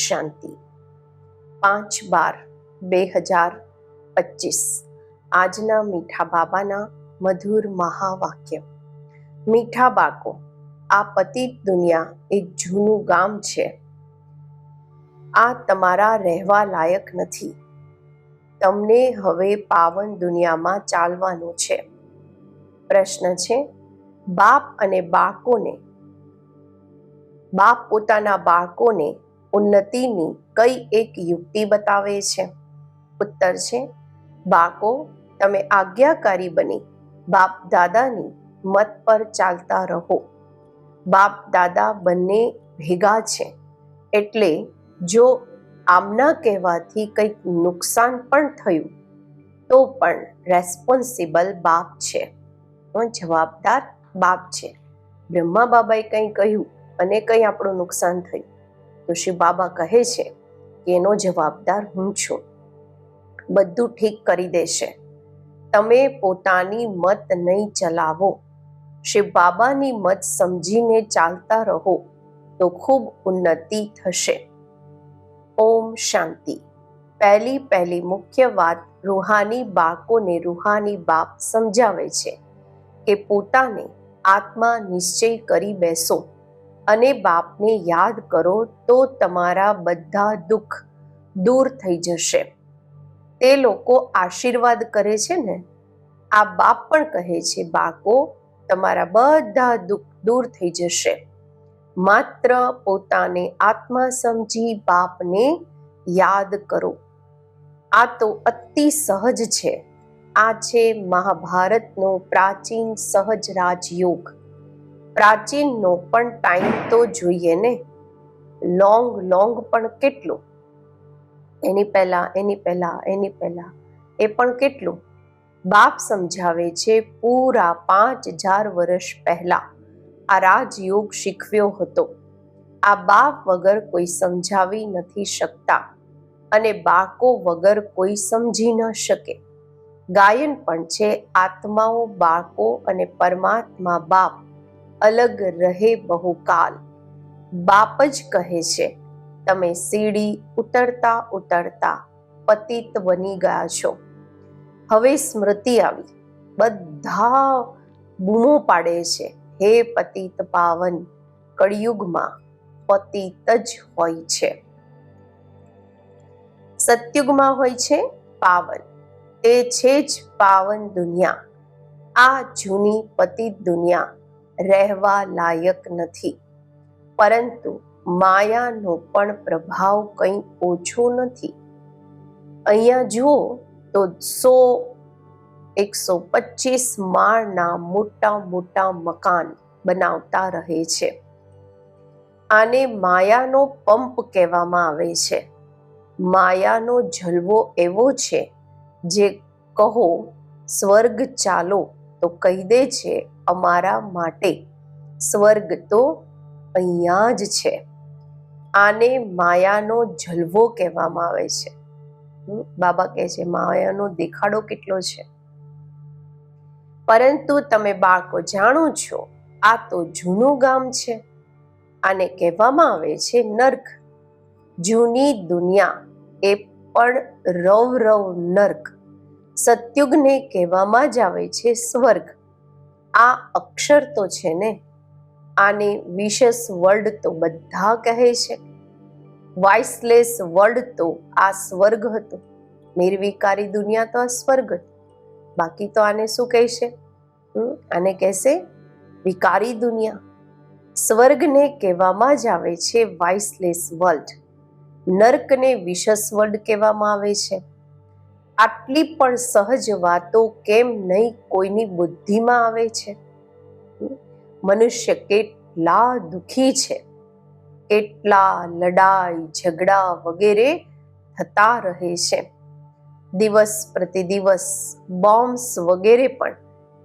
શાંતિ. 5/12/2025 આજના મીઠા બાબાના મધુર મહાવાક્ય. મીઠા બાળકો, આ પતિત દુનિયા એક જૂનું ગામ છે. આ તમારા રહેવા લાયક નથી. તમને હવે પાવન દુનિયામાં ચાલવાનું છે. પ્રશ્ન છે, બાપ પોતાના બાળકોને ઉન્નતિની કઈ એક યુક્તિ બતાવે છે? ઉત્તર છે, બાળકો, તમે આજ્ઞાકારી બની બાપ દાદાની મત પર ચાલતા રહો. બાપ દાદા બંને ભેગા છે, એટલે જો આમના કહેવાથી કંઈક નુકસાન પણ થયું તો પણ રેસ્પોન્સિબલ બાપ છે, જવાબદાર બાપ છે. બ્રહ્મા બાબાએ કંઈ કહ્યું અને કંઈ આપણું નુકસાન થયું તો શ્રી બાબા કહે છે કે એનો જવાબદાર હું છું, બધું ઠીક કરી દેશે. તમે પોતાની મત નહીં ચલાવો, શ્રી બાબાની મત સમજીને ચાલતા રહો તો ખૂબ ઉન્નતિ થશે. ઓમ શાંતિ. પહેલી મુખ્ય વાત, રૂહાની બાળકોને રૂહાની બાપ સમજાવે છે કે પોતાને આત્મા નિશ્ચય કરી બેસો અને બાપને યાદ કરો તો તમારા બધા દુઃખ દૂર થઈ જશે. તે લોકો આશીર્વાદ કરે છે ને, આ બાપ પણ કહે છે, બાળકો, તમારા બધા દુઃખ દૂર થઈ જશે. માત્ર પોતાને આત્મા સમજી બાપને યાદ કરો. આ તો અતિ સહજ છે. આ છે મહાભારતનો પ્રાચીન સહજ રાજયોગ. પ્રાચીનનો પણ ટાઈમ તો જોઈએ ને, લોંગ પણ કેટલું, એની પહેલા એ પણ કેટલું. બાપ સમજાવે છે, પૂરા 5000 વર્ષ પહેલા આ રાજયોગ શીખવ્યો હતો. આ બાપ વગર કોઈ સમજાવી નથી શકતા અને બાળકો વગર કોઈ સમજી ન શકે. ગાયન પણ છે, આત્માઓ બાળકો અને પરમાત્મા બાપ અલગ રહે બહુકાલ. બાપ જ કહે છે, તમે સીડી ઉતરતા ઉતરતા પતિત બની ગયા છો. હવે સ્મૃતિ આવી, બધા બૂમો પાડે છે, હે પતિત પાવન. કળિયુગમાં પતિત જ હોય છે, સતયુગમાં હોય છે પાવન. તે છે જ પાવન દુનિયા. આ જૂની પતિત દુનિયા રહેવા લાયક નથી, પરંતુ માયાનો પણ પ્રભાવ કંઈ ઓછો નથી. અહીંયા જુઓ તો 100-125 માળના મોટા મકાન બનાવતા રહે છે. આને માયાનો પંપ કહેવામાં આવે છે. માયાનો જલવો એવો છે, જે કહો સ્વર્ગ ચાલો તો કહી દે છે, અમારા માટે સ્વર્ગ તો અહીંયા જ છે. આને માયાનો જલવો કહેવામાં આવે છે. બાબા કહે છે, માયાનો દેખાડો કેટલો છે, પરંતુ તમે બાળકો જાણો છો, આ તો જૂનું ગામ છે. આને કહેવામાં આવે છે નર્ક. જૂની દુનિયા એ પણ રવ નર્ક. સતયુગને કહેવામાં જ આવે છે સ્વર્ગ. આ અક્ષર તો છે ને. આને વિશેષ વર્લ્ડ તો બધા કહે છે. વાઇસલેસ વર્લ્ડ તો આ સ્વર્ગ હતો. નિર્વિકારી દુનિયા તો આ સ્વર્ગ હતું. બાકી તો આને શું કહેશે? આને કહેશે વિકારી દુનિયા. સ્વર્ગને કહેવામાં જ આવે છે વાઇસલેસ વર્લ્ડ. નર્કને વિશેષ વર્લ્ડ કહેવામાં આવે છે. આટલી પણ સહજ વાતો કેમ નહીં કોઈની બુદ્ધિમાં આવે છે? મનુષ્ય કેટલા દુઃખી છે, કેટલા લડાઈ ઝઘડા વગેરે થતા રહે છે. દિવસ પ્રતિદિવસ બોમ્બ્સ વગેરે પણ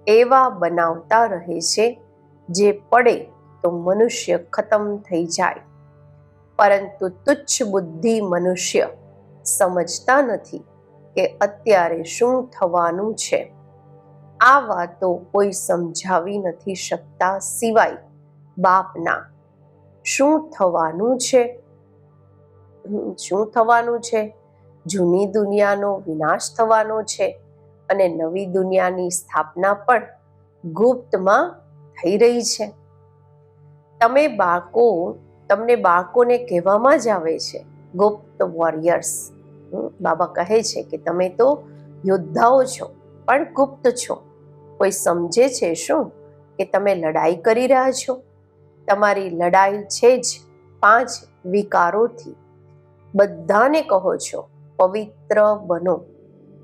એવા બનાવતા રહે છે, જે પડે તો મનુષ્ય ખતમ થઈ જાય. પરંતુ તુચ્છ બુદ્ધિ મનુષ્ય સમજતા નથી કે અત્યારે શું થવાનું છે. આ વાતો કોઈ સમજાવી નથી શકતા સિવાય બાપના. શું થવાનું છે? શું થવાનું છે? જૂની દુનિયાનો વિનાશ થવાનો છે અને નવી દુનિયાની સ્થાપના પણ ગુપ્તમાં થઈ રહી છે. તમને બાળકોને કહેવામાં જ આવે છે ગુપ્ત વોરિયર્સ. બાબા કહે છે કે તમે તો યોદ્ધાઓ છો પણ ગુપ્ત છો. કોઈ સમજે છે શું કે તમે લડાઈ કરી રહ્યા છો? તમારી લડાઈ છે જ 5 વિકારોથી. બધાને કહો છો પવિત્ર બનો.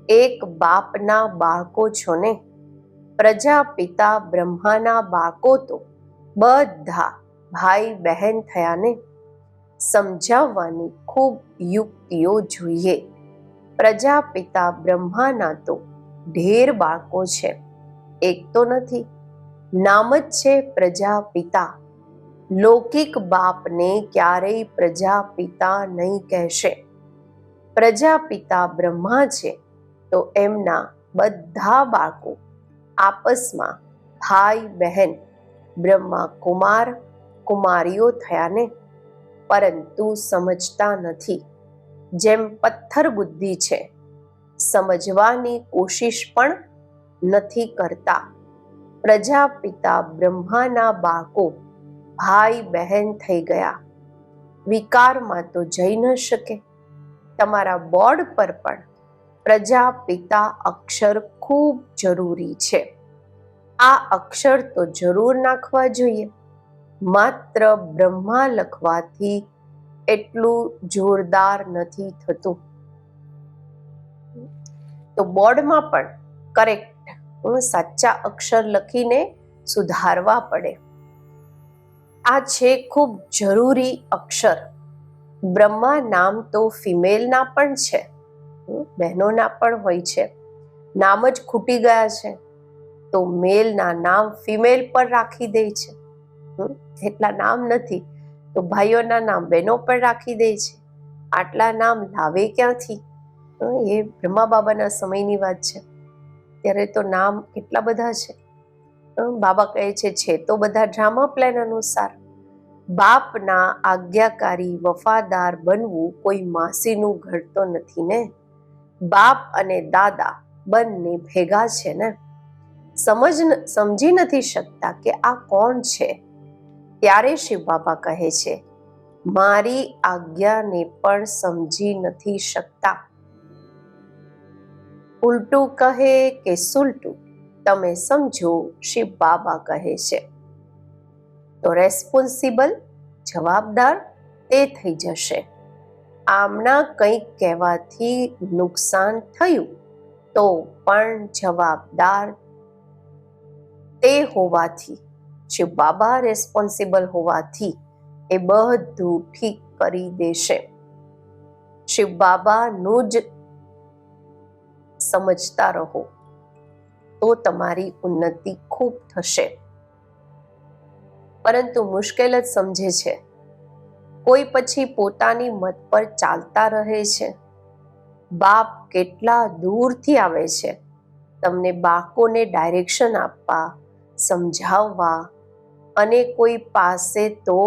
એક બાપના બાળકો છો ને. પ્રજાપિતા બ્રહ્માના બાળકો તો બધા ભાઈ બહેન થયા ને. સમજાવવાની ખૂબ યુક્તિઓ જોઈએ. પ્રજાપિતા બ્રહ્માના તો ઢેર બાળકો છે, એક તો નથી. નામ જ છે પ્રજાપિતા. લૌકિક બાપને ક્યારેય પ્રજાપિતા નહીં કહેશે. પ્રજાપિતા બ્રહ્મા છે તો એમના બધા બાળકો આપસમાં ભાઈ બહેન બ્રહ્મા કુમાર કુમારીઓ થયા ને. પરંતુ સમજતા નથી. જેમ પથ્થર બુદ્ધિ છે, સમજવાની કોશિશ પણ નથી કરતા. પ્રજાપિતા બ્રહ્માના બાળકો ભાઈ બહેન થઈ ગયા. વિકારમાં તો જઈ ન શકે. તમારા બોર્ડ પર પણ પ્રજાપિતા અક્ષર ખૂબ જરૂરી છે. આ અક્ષર તો જરૂર નાખવા જોઈએ. માત્ર બ્રહ્મા લખવાથી એટલું જોરદાર નથી થતું. તો બોર્ડમાં પણ કરેક્ટ સાચા અક્ષર લખીને સુધારવા પડે. આ છે ખૂબ જરૂરી અક્ષર. બ્રહ્મા નામ તો ફિમેલના પણ છે, બહેનોના પણ હોય છે. નામ જ ખૂટી ગયા છે તો મેલના નામ ફિમેલ પર રાખી દે છે. એટલા નામ નથી તો ભાઈઓના નામ બહેનો પર રાખી દે છે. આટલા નામ લાવે ક્યાંથી? એ બ્રહ્મા બાબાના સમયની વાત છે. ત્યારે તો નામ કેટલા બધા છે. બાબા કહે છે તો બધા ડ્રામા પ્લાન અનુસાર. બાપના આજ્ઞાકારી વફાદાર બનવું કોઈ માસીનું ઘર તો નથી ને. બાપ અને દાદા બંને ભેગા છે ને. સમજી નથી શકતા કે આ કોણ છે. ત્યારે શિવ બાબા કહે છે મારી આજ્ઞાને પણ સમજી નથી શકતા. ઉલટું કહે કે સુલટું તમે સમજો, શિવ બાબા કહે છે. તો રેસ્પોન્સિબલ જવાબદાર તે થઈ જશે. આમના કંઈક કહેવાથી નુકસાન થયું તો પણ જવાબદાર તે હોવાથી, શિવ બાબા રેસ્પોન્સિબલ હોવાથી એ બધું ઠીક કરી દેશે. શિવ બાબાનું જ સમજતા રહો તો તમારી ઉન્નતિ ખૂબ થશે. પરંતુ મુશ્કેલ જ સમજે છે. કોઈ પછી પોતાની મત પર ચાલતા રહે છે. બાપ કેટલા દૂરથી આવે છે તમને બાળકોને ડાયરેક્શન આપવા, સમજાવવા. અને કોઈ પાસે તો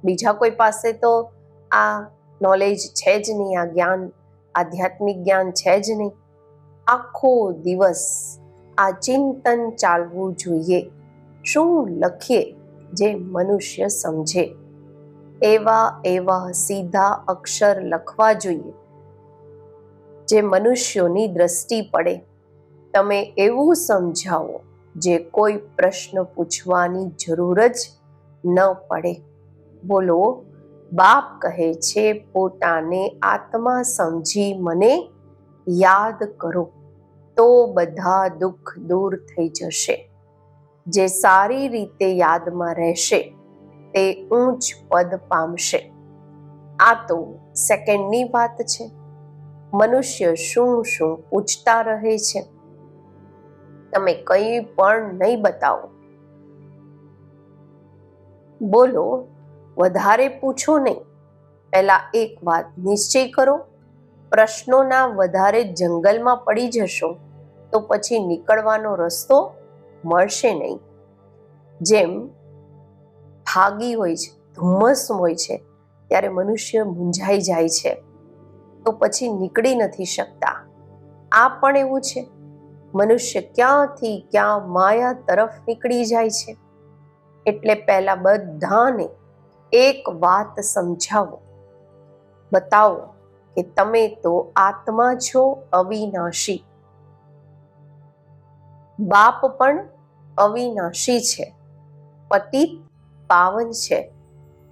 બીજા કોઈ પાસે તો આ નોલેજ છે જ નહીં, આ જ્ઞાન, આધ્યાત્મિક જ્ઞાન છે જ નહીં. આખો દિવસ આ ચિંતન ચાલવું જોઈએ. શું લખીએ જે મનુષ્ય સમજે? એવા સીધા અક્ષર લખવા જોઈએ જે મનુષ્યોની દ્રષ્ટિ પડે. તમે એવું સમજાવો જે કોઈ પ્રશ્ન પૂછવાની જરૂર જ ન પડે. બોલો, બાપ કહે છે પોતાને આત્મા સમજી મને યાદ કરો તો બધા દુઃખ દૂર થઈ જશે. જે સારી રીતે યાદમાં રહેશે તે ઊંચ પદ પામશે. આ તો સેકન્ડની વાત છે. મનુષ્ય શું શું પૂછતા રહે છે. તમે કંઈ પણ નહીં બતાવો. બોલો, વધારે પૂછો નહીં. પહેલા એક વાત નિશ્ચય કરો. પ્રશ્નોના વધારે જંગલમાં પડી જશો તો પછી નીકળવાનો રસ્તો મળશે નહીં. જેમ ભાગી હોય છે, ધુમ્મસ હોય છે, ત્યારે મનુષ્ય મૂંઝાઈ જાય છે, તો પછી નીકળી નથી શકતા. આ પણ એવું છે, મનુષ્ય ક્યાંથી ક્યાં માયા તરફ નીકળી જાય છે. એટલે પહેલા બધાને એક વાત સમજાવો, બતાવો કે તમે તો આત્મા છો અવિનાશી. બાપ પણ અવિનાશી છે, પતિત પાવન છે,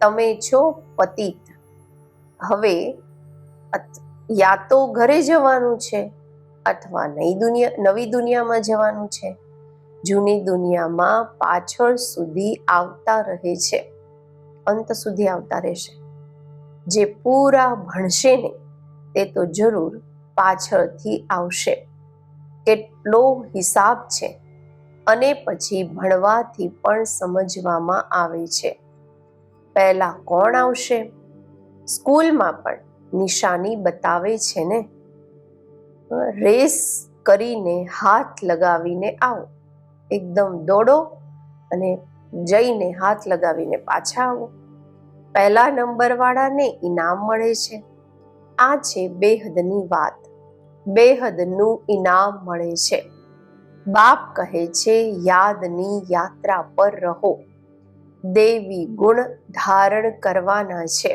તમે છો પતિત. હવે યા તો ઘરે જવાનું છે અથવા નવી દુનિયામાં જવાનું છે. જૂની દુનિયામાં પાછળ સુધી આવતા રહે છે, અંત સુધી આવતા રહેશે. જે પૂરા ભણશે ને તે તો જરૂર પાછળથી આવશે. કેટલો હિસાબ છે, અને પછી ભણવાથી પણ સમજવામાં આવે છે. પહેલા કોણ આવશે? સ્કૂલમાં પણ નિશાની બતાવે છે ને, રેસ કરીને હાથ લગાવીને આવો, એકદમ દોડો અને જઈને હાથ લગાવીને પાછા આવો. પહેલા નંબર વાળાને ઇનામ મળે છે. આ છે બેહદની વાત, બેહદનું ઇનામ મળે છે. બાપ કહે છે યાદની યાત્રા પર રહો, દેવી ગુણ ધારણ કરવાના છે,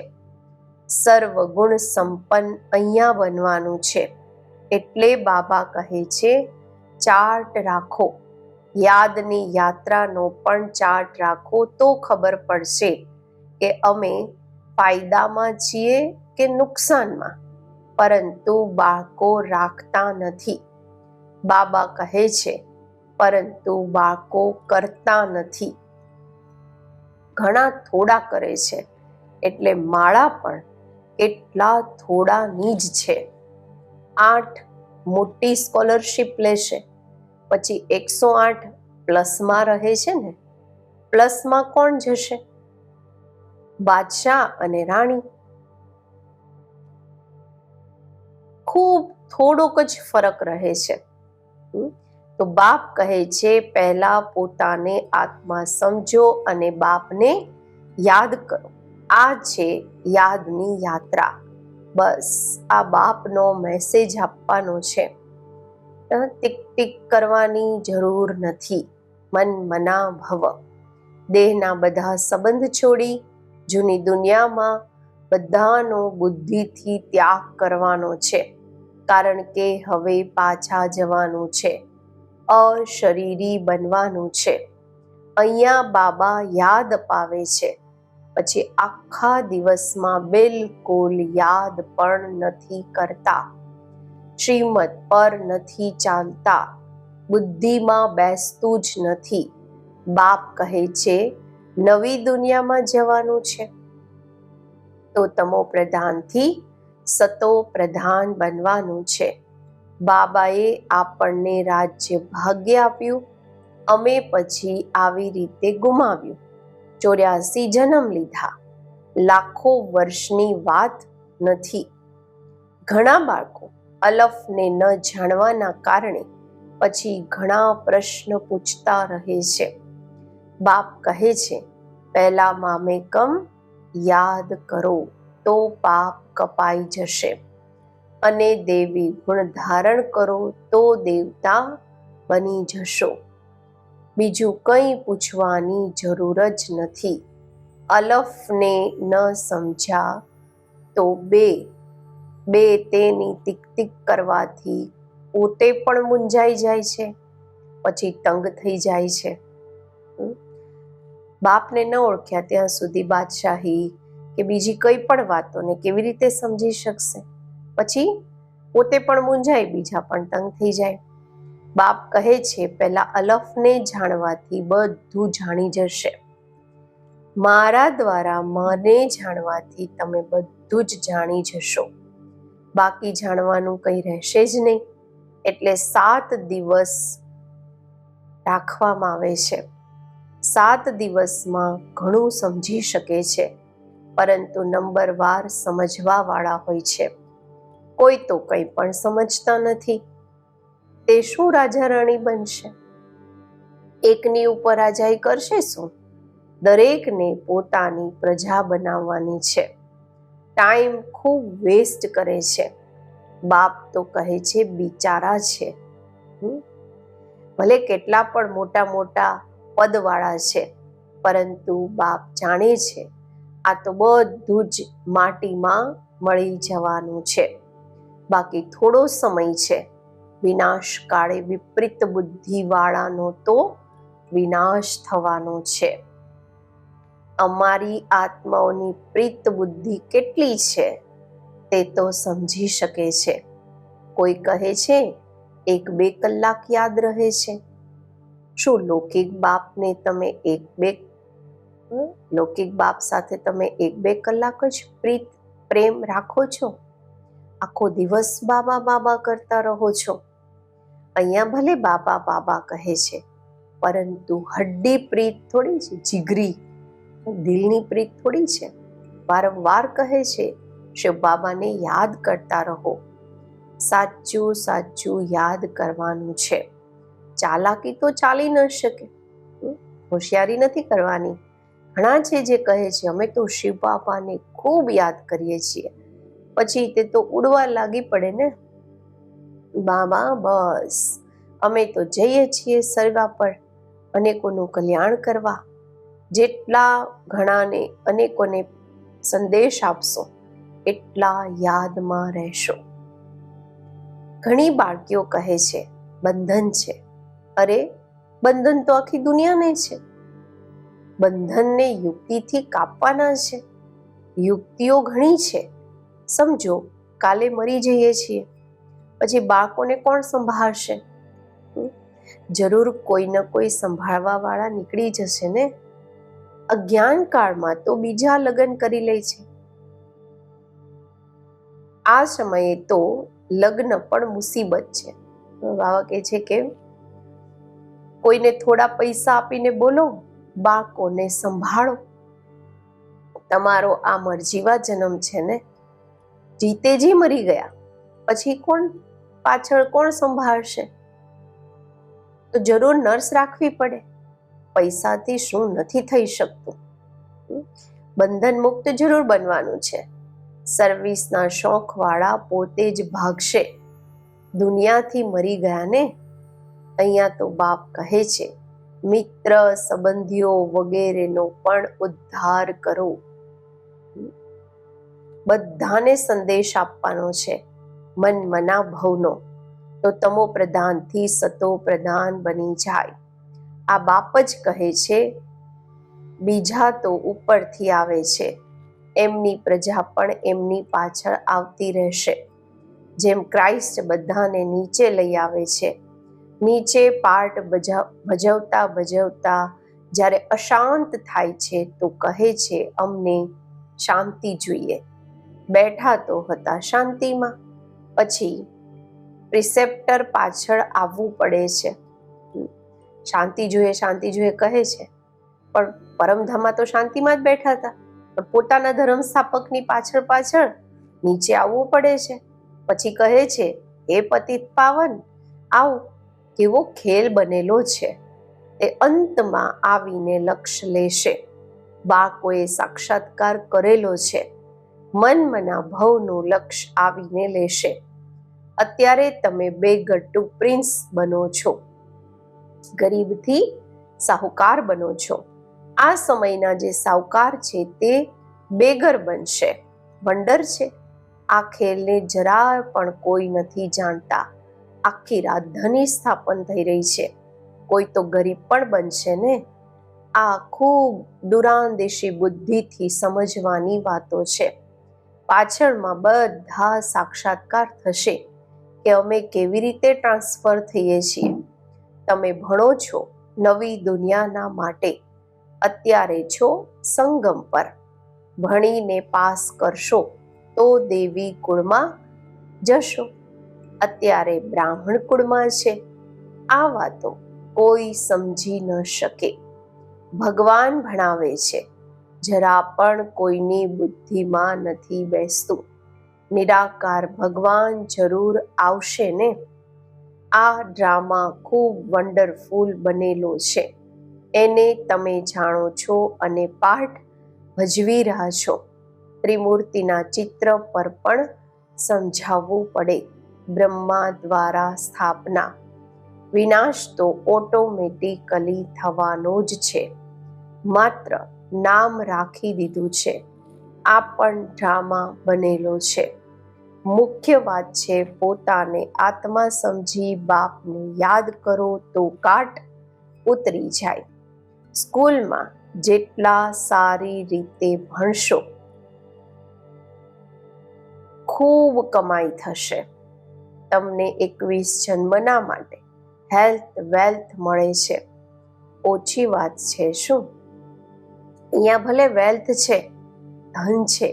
સર્વગુણ સંપન્ન અહીંયા બનવાનું છે. એટલે બાબા કહે છે ચાર્ટ રાખો, યાદની યાત્રાનો પણ ચાર્ટ રાખો, તો ખબર પડશે કે અમે ફાયદામાં છીએ કે નુકસાનમાં. પરંતુ બાળકો રાખતા નથી. બાબા કહે છે પરંતુ બાળકો કરતા નથી. ઘણા થોડા કરે છે, એટલે માળા પણ કેટલા થોડાની જ છે. 8 મોટી સ્કોલરશીપ લેશે, પછી 108 પ્લસમાં રહે છે ને. પ્લસમાં કોણ જશે? બાદશાહ અને રાણી. ખૂબ થોડોક જ ફરક રહે છે. તો બાપ કહે છે પહેલા પોતાને આત્મા સમજો અને બાપને યાદ કરો. આ છે યાદની યાત્રા. બસ આ બાપનો મેસેજ આપવાનો છે. ટીક ટીક કરવાની જરૂર નથી. મન મના ભવ. દેહના બધા સંબંધ છોડી જૂની દુનિયામાં બધાનો બુદ્ધિથી ત્યાગ કરવાનો છે. કારણ કે હવે પાછા જવાનું છે, અશરીરી બનવાનું છે. અહીંયા બાબા યાદ અપાવે છે, પછી આખા દિવસમાં બિલકુલ યાદ પણ નથી કરતા, શ્રીમત પર નથી ચાલતા, બુદ્ધિમાં બેસતું જ નથી. બાપ કહે છે નવી દુનિયામાં જવાનું છે, તો તમો પ્રધાનથી સતો પ્રધાન બનવાનું છે. બાબાએ આપણને રાજ્ય ભાગ્ય આપ્યું, અમે પછી આવી રીતે ગુમાવ્યું. 84 જન્મ લીધા, લાખો વર્ષની વાત નથી. ઘણા બાળકો અલફને ન જાણવાના કારણે પછી ઘણા પ્રશ્ન પૂછતા રહે છે. બાપ કહે છે પહેલા મામેકમ યાદ કરો તો પાપ કપાઈ જશે, અને દેવી ગુણ ધારણ કરો તો દેવતા બની જશો. બીજું કંઈ પૂછવાની જરૂર જ નથી. અલફને ન સમજ્યા તો બે તેની ટીક ટીક કરવાથી પોતે પણ મૂંઝાઈ જાય છે, પછી તંગ થઈ જાય છે. બાપને ન ઓળખ્યા ત્યાં સુધી બાદશાહી કે બીજી કઈ પણ વાતોને કેવી રીતે સમજી શકશે? પછી પોતે પણ મૂંઝાય, બીજા પણ તંગ થઈ જાય. બાપ કહે છે પહેલા અલફને જાણવાથી બધું જાણી જશે. મારા દ્વારા મને જાણવાથી તમે બધું જ જાણી જશો, બાકી જાણવાનું કંઈ રહેશે જ નહીં. એટલે 7 દિવસ રાખવામાં આવે છે. 7 દિવસમાં ઘણું સમજી શકે છે, પરંતુ નંબરવાર સમજવા વાળા હોય છે. કોઈ તો કંઈ પણ સમજતા નથી. તે શું રાજા રાણી બનશે? એકની ઉપર રાજાઈ કરશે શું? દરેકને પોતાની પ્રજા બનાવવાની છે. ટાઈમ ખૂબ વેસ્ટ કરે છે. બાપ તો કહે છે બિચારા છે. ભલે કેટલા પણ મોટા મોટા પદવાળા છે, પરંતુ બાપ જાણે છે આ તો બધું જ માટીમાં મળી જવાનું છે. બાકી થોડો સમય છે. વિનાશ કાળે વિપરીત બુદ્ધિવાળાનો તો વિનાશ થવાનો છે. અમારી આત્માઓની પ્રીત બુદ્ધિ કેટલી છે તે તો સમજી શકે છે. કોઈ કહે છે 1-2 કલાક યાદ રહે છે. શું લૌકિક બાપને તમે લૌકિક બાપ સાથે તમે 1-2 કલાક જ પ્રેમ રાખો છો? આખો દિવસ બાબા બાબા કરતા રહો છો? અહીંયા ભલે બાબા બાબા કહે છે, પરંતુ હડ્ડી પ્રીત થોડી છે, જીગરી દિલની પ્રીત થોડી છે. વારંવાર કહે છે શિવ બાબાને યાદ કરતા રહો. સાચું સાચું યાદ કરવાનું છે. ચાલાકી તો ચાલી ન શકે, હોશિયારી નથી કરવાની. ઘણા છે જે કહે છે અમે તો શિવ બાબાને ખૂબ યાદ કરીએ છીએ, પછી તે તો ઉડવા લાગી પડે ને. બાબા બસ અમે તો જઈએ છીએ સરવા પર અનેકોનું કલ્યાણ કરવા. જેટલા ઘણાને અનેકોને સંદેશ આપશો એટલા યાદમાં રહેશો. ઘણી બાળકીઓ કહે છે બંધન છે. અરે બંધન તો આખી દુનિયાને છે. બંધનને યુક્તિથી કાપવાના છે. યુક્તિઓ ઘણી છે. સમજો કાલે મરી જઈએ છીએ, પછી બાળકોને કોણ સંભાળશે? જરૂર કોઈ ને કોઈ સંભાળવા વાળા નીકળી જશે ને. અજ્ઞાન કાળમાં તો બીજા લગ્ન કરી લે છે. આ સમયે તો લગ્ન પણ મુસીબત છે. બાબા કહે છે કે કોઈને થોડા પૈસા આપીને બોલો બાળકોને સંભાળો. તમારો આ મરજીવા જન્મ છે ને. જીતેજી મરી ગયા પછી પાછળ કોણ સંભાળશે? તો જરૂર નર્સ રાખવી પડે. પૈસાથી શું નથી થઈ શકતું. બંધન મુક્ત જરૂર બનવાનું છે. સર્વિસના શોખ વાળા પોતે જ ભાગશે. દુનિયાથી મરી ગયા ને. અહીંયા તો બાપ કહે છે મિત્ર સંબંધીઓ વગેરેનો પણ ઉદ્ધાર કરો. બધાને સંદેશ આપવાનો છે મન મના ભવનો, તો તમો પ્રધાનથી સતો પ્રધાન બની જાય. આ બાપ જ કહે છે બીજા તો ઉપરથી આવે છે, એમની પ્રજા પણ એમની પાછળ આવતી રહેશે. જેમ ક્રાઇસ્ટ બધાને નીચે લઈ આવે છે, નીચે પાર્ટ ભજવતા ભજવતા જ્યારે અશાંત થાય છે તો કહે છે અમને શાંતિ જોઈએ. બેઠા તો હતા શાંતિમાં, પછી પ્રિસેપ્ટર પાછળ આવવું પડે છે. શાંતિ જોઈએ કહે છે, પણ પરમધામમાં તો શાંતિમાં જ બેઠા હતા, પણ પોતાના ધર્મ સ્થાપકની પાછળ પાછળ નીચે આવવું પડે છે. પછી કહે છે હે પતિત પાવન આવ. કેવો ખેલ બનેલો છે. તે અંતમાં આવીને લક્ષ્ય લેશે. બાળકોએ સાક્ષાત્કાર કરેલો છે. મન મના ભવનું લક્ષ્ય આવીને લેશે. અત્યારે તમે બેગર ટુ પ્રિન્સ બનો છો, ગરીબથી સાહુકાર બનો છો. આ સમયના જે સાહુકાર છે તે બેગર બનશે. વંડર છે. આ ખેલને જરા પણ કોઈ નથી જાણતા. આખી રાજધાની સ્થાપન થઈ રહી છે. કોઈ તો ગરીબ પણ બનશે ને. આ ખૂબ દુરાંદેશી બુદ્ધિથી સમજવાની વાતો છે. પાછળમાં બધા સાક્ષાત્કાર થશે કે અમે કેવી રીતે ટ્રાન્સફર થઈએ છીએ. તમે ભણો છો નવી દુનિયાના માટે. અત્યારે છો સંગમ પર. ભણીને પાસ કરશો તો દેવી કુળમાં જશો. અત્યારે બ્રાહ્મણ કુળમાં છે. આ વાતો કોઈ સમજી ન શકે. ભગવાન ભણાવે છે, જરા પણ કોઈની બુદ્ધિમાં નથી બેસતું. નિરાકાર ભગવાન જરૂર આવશે ને. આ ડ્રામા ખૂબ વન્ડરફુલ બનેલો છે. એને તમે જાણો છો અને પાઠ ભજવી રહ્યા છો. ત્રિમૂર્તિના ચિત્ર પર પણ સમજાવવું પડે. બ્રહ્મા દ્વારા સ્થાપના, વિનાશ તો ઓટોમેટિકલી થવાનો જ છે. માત્ર નામ રાખી દીધું છે. આ પણ ડ્રામા બનેલો છે. મુખ્ય વાત છે પોતાને આત્મા સમજી બાપને યાદ કરો તો કાટ ઉતરી જાય. સ્કૂલમાં જેટલા સારી રીતે ભણશો, ખૂબ કમાઈ થશે. તમને 21 જન્મના માટે હેલ્થ વેલ્થ મળે છે. ઓછી વાત છે શું? અહીંયા ભલે વેલ્થ છે, ધન છે,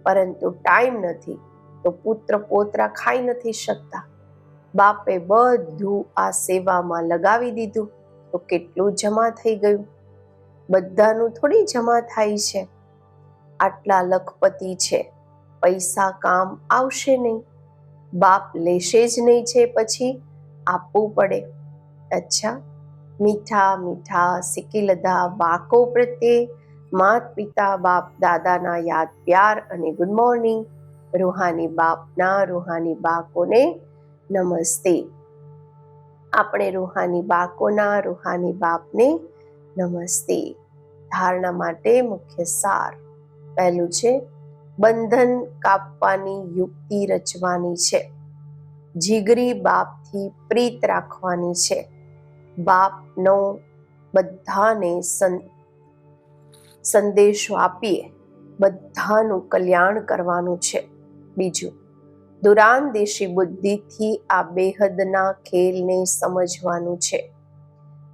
પરંતુ ટાઈમ નથી, તો પુત્ર પોતરા ખાઈ નથી શકતા. બાપે બધું આ સેવામાં લગાવી દીધું તો કેટલું જમા થઈ ગયું? બધાનું થોડી જમા થાય છે. આટલા લખપતિ છે, પૈસા કામ આવશે નહીં. બાપ લેશે જ નહીં છે, પછી આપવું પડે. અચ્છા, મીઠા મીઠા સિકિલધા બાકો પ્રત્યે માત પિતા બાપ દાદાના યાદ પ્યાર અને ગુડ મોર્નિંગ. રૂહાની બાપના રૂહાની બાકોને નમસ્તે. આપણે રૂહાની બાકોના રૂહાની બાપને નમસ્તે. ધારણા માટે મુખ્ય સાર. પહેલું છે, બંધન કાપવાની યુક્તિ રચવાની છે. જીગરી બાપથી પ્રીત રાખવાની છે. બાપનો બધાને સંદેશો આપીએ, બધાનું કલ્યાણ કરવાનું છે. બીજું, દુરાંદેશી બુદ્ધિથી આ બેહદના ખેલને સમજવાનું છે.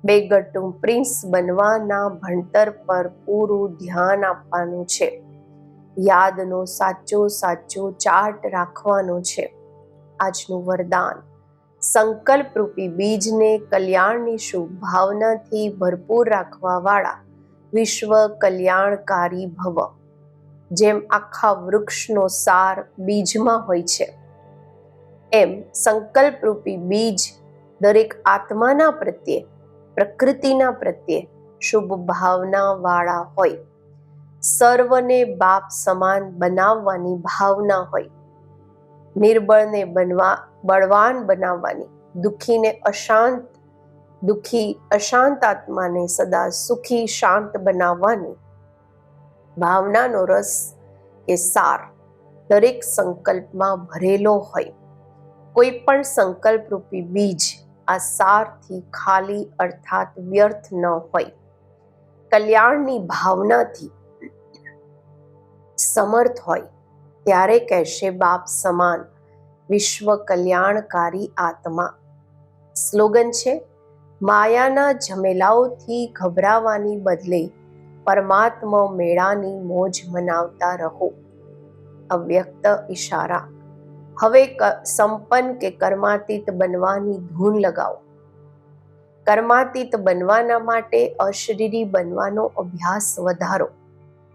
બેગટું પ્રિન્સ બનવાના ભણતર પર પૂરું ધ્યાન આપવાનું છે. યાદનો સાચો ચાર્ટ રાખવાનો છે. આજનું વરદાન, સંકલ્પરૂપી બીજને કલ્યાણની શુભ ભાવનાથી ભરપૂર રાખવાવાળા વિશ્વ કલ્યાણકારી ભવ. જેમ આખા વૃક્ષનો સાર બીજમાં હોય છે, એમ સંકલ્પરૂપી બીજ દરેક આત્માના પ્રત્યે, પ્રકૃતિના પ્રત્યે શુભ ભાવના વાળા હોય. સર્વને બાપ સમાન બનાવવાની ભાવના હોય. નિર્બળને બળવાન બનાવવાની, દુઃખી અશાંત આત્માને સદા સુખી શાંત બનાવવાની ભાવનાનો રસ કે સાર દરેક સંકલ્પમાં ભરેલો હોય. કોઈ પણ સંકલ્પરૂપી બીજ આ સારથી ખાલી અર્થાત વ્યર્થ ન હોય. કલ્યાણની ભાવનાથી સમર્થ હોય ત્યારે કહેશે બાપ સમાન વિશ્વ કલ્યાણકારી આત્મા. સ્લોગન છે, માયાના ઝમેલાઓથી ગભરાવાની બદલે પરમાત્મા મેળાની મોજ મનાવતા રહો. અવ્યક્ત ઈશારા. હવે સંપન્ન કે કર્માતીત બનવાની ધૂન લગાવો. કર્માતીત બનવાના માટે અશરીરી બનવાનો અભ્યાસ વધારો.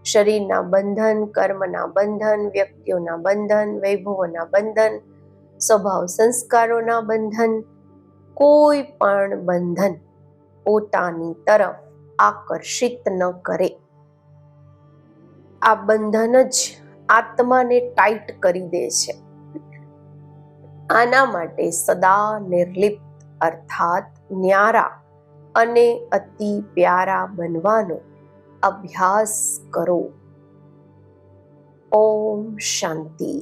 શરીરના બંધન, કર્મના બંધન, વ્યક્તિઓના બંધન, વૈભવોના બંધન, સ્વભાવ સંસ્કારોના બંધન, કોઈ પણ બંધન પોતાની તરફ આકર્ષિત ન કરે. આ બંધન જ આત્માને ટાઈટ કરી દે છે. આના માટે સદા નિર્લિપ્ત અર્થાત ન્યારા અને અતિ પ્યારા બનવાનો અભ્યાસ કરો. ઓમ શાંતિ.